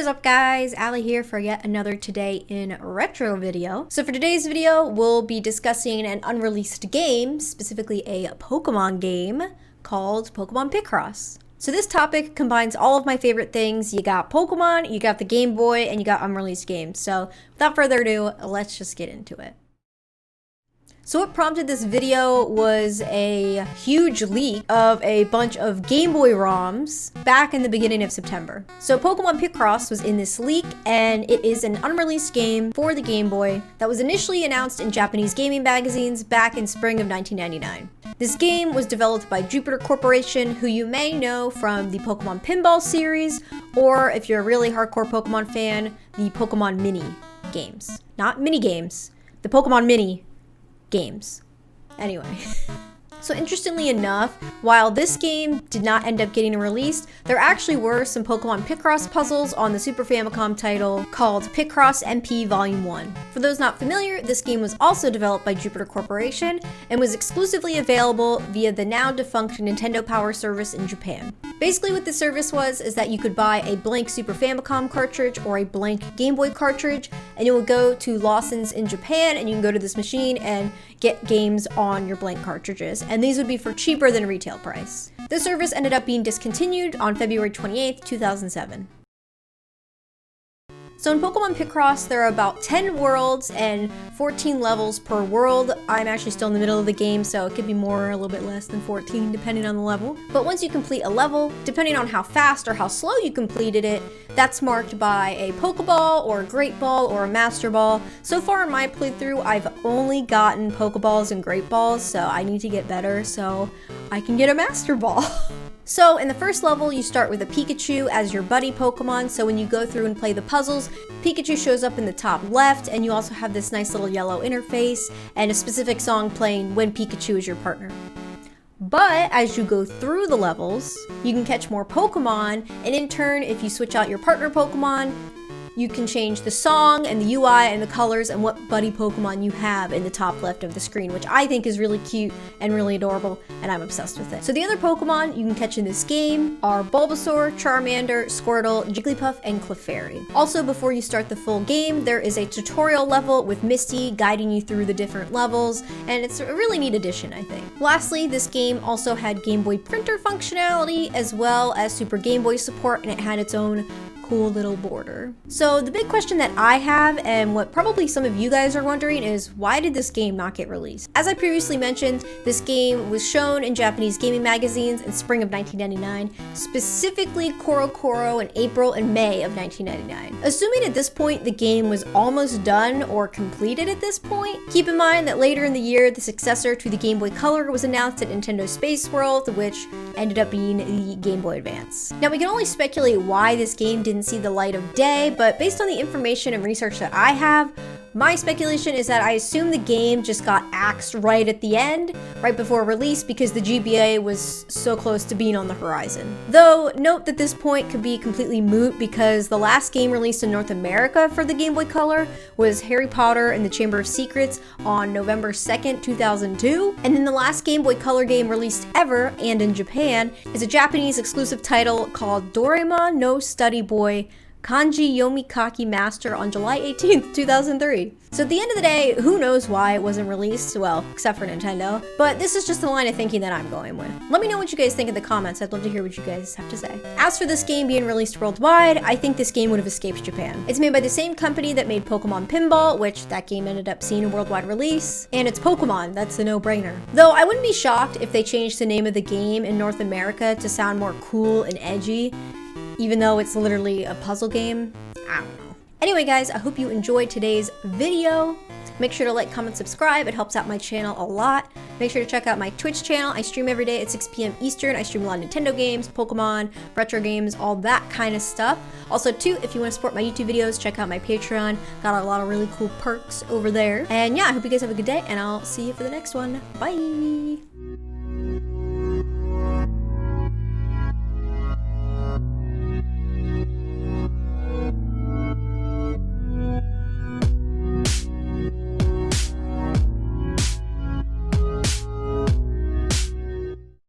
up guys, Allie here for yet another Today in Retro video. So for today's video, we'll be discussing an unreleased game, specifically a Pokemon game called Pokemon Picross. So this topic combines all of my favorite things. You got Pokemon, you got the Game Boy, and you got unreleased games. So without further ado, let's just get into it. So what prompted this video was a huge leak of a bunch of Game Boy ROMs back in the beginning of September. So Pokemon Picross was in this leak, and it is an unreleased game for the Game Boy that was initially announced in Japanese gaming magazines back in spring of 1999. This game was developed by Jupiter Corporation, who you may know from the Pokemon Pinball series, or if you're a really hardcore Pokemon fan, the Pokemon Mini games. Not mini games, the Pokemon Mini games. Anyway. So interestingly enough, while this game did not end up getting released, there actually were some Pokemon Picross puzzles on the Super Famicom title called Picross MP Volume 1. For those not familiar, this game was also developed by Jupiter Corporation and was exclusively available via the now defunct Nintendo Power service in Japan. Basically what the service was is that you could buy a blank Super Famicom cartridge or a blank Game Boy cartridge, and you would go to Lawson's in Japan and you can go to this machine and get games on your blank cartridges. And these would be for cheaper than retail price. This service ended up being discontinued on February 28th, 2007. So in Pokemon Picross, there are about 10 worlds and 14 levels per world. I'm actually still in the middle of the game, so it could be more or a little bit less than 14 depending on the level. But once you complete a level, depending on how fast or how slow you completed it, that's marked by a Pokeball or a Great Ball or a Master Ball. So far in my playthrough, I've only gotten Pokeballs and Great Balls, so I need to get better so I can get a Master Ball. So in the first level, you start with a Pikachu as your buddy Pokemon, so when you go through and play the puzzles, Pikachu shows up in the top left, and you also have this nice little yellow interface and a specific song playing when Pikachu is your partner. But as you go through the levels, you can catch more Pokemon, and in turn, if you switch out your partner Pokemon, you can change the song and the UI and the colors and what buddy Pokemon you have in the top left of the screen, which I think is really cute and really adorable, and I'm obsessed with it. So the other Pokemon you can catch in this game are Bulbasaur, Charmander, Squirtle, Jigglypuff, and Clefairy. Also, before you start the full game, there is a tutorial level with Misty guiding you through the different levels, and it's a really neat addition, I think. Lastly, this game also had Game Boy printer functionality as well as Super Game Boy support, and it had its own cool little border. So the big question that I have, and what probably some of you guys are wondering, is why did this game not get released? As I previously mentioned, this game was shown in Japanese gaming magazines in spring of 1999, specifically Koro in April and May of 1999. Assuming at this point the game was almost done or completed at this point, keep in mind that later in the year the successor to the Game Boy Color was announced at Nintendo Space World, which ended up being the Game Boy Advance. Now we can only speculate why this game didn't see the light of day, but based on the information and research that I have, my speculation is that I assume the game just got axed right at the end, right before release, because the GBA was so close to being on the horizon. Though, note that this point could be completely moot because the last game released in North America for the Game Boy Color was Harry Potter and the Chamber of Secrets on November 2nd, 2002, and then the last Game Boy Color game released ever, and in Japan, is a Japanese exclusive title called Doraemon no Study Boy Kanji Yomikaki Master on July 18th, 2003. So at the end of the day, who knows why it wasn't released? Well, except for Nintendo. But this is just the line of thinking that I'm going with. Let me know what you guys think in the comments. I'd love to hear what you guys have to say. As for this game being released worldwide, I think this game would have escaped Japan. It's made by the same company that made Pokemon Pinball, which that game ended up seeing a worldwide release. And it's Pokemon, that's a no-brainer. Though I wouldn't be shocked if they changed the name of the game in North America to sound more cool and edgy, even though it's literally a puzzle game. I don't know. Anyway guys, I hope you enjoyed today's video. Make sure to like, comment, subscribe. It helps out my channel a lot. Make sure to check out my Twitch channel. I stream every day at 6 p.m. Eastern. I stream a lot of Nintendo games, Pokemon, retro games, all that kind of stuff. Also too, if you want to support my YouTube videos, check out my Patreon. Got a lot of really cool perks over there. And yeah, I hope you guys have a good day, and I'll see you for the next one. Bye!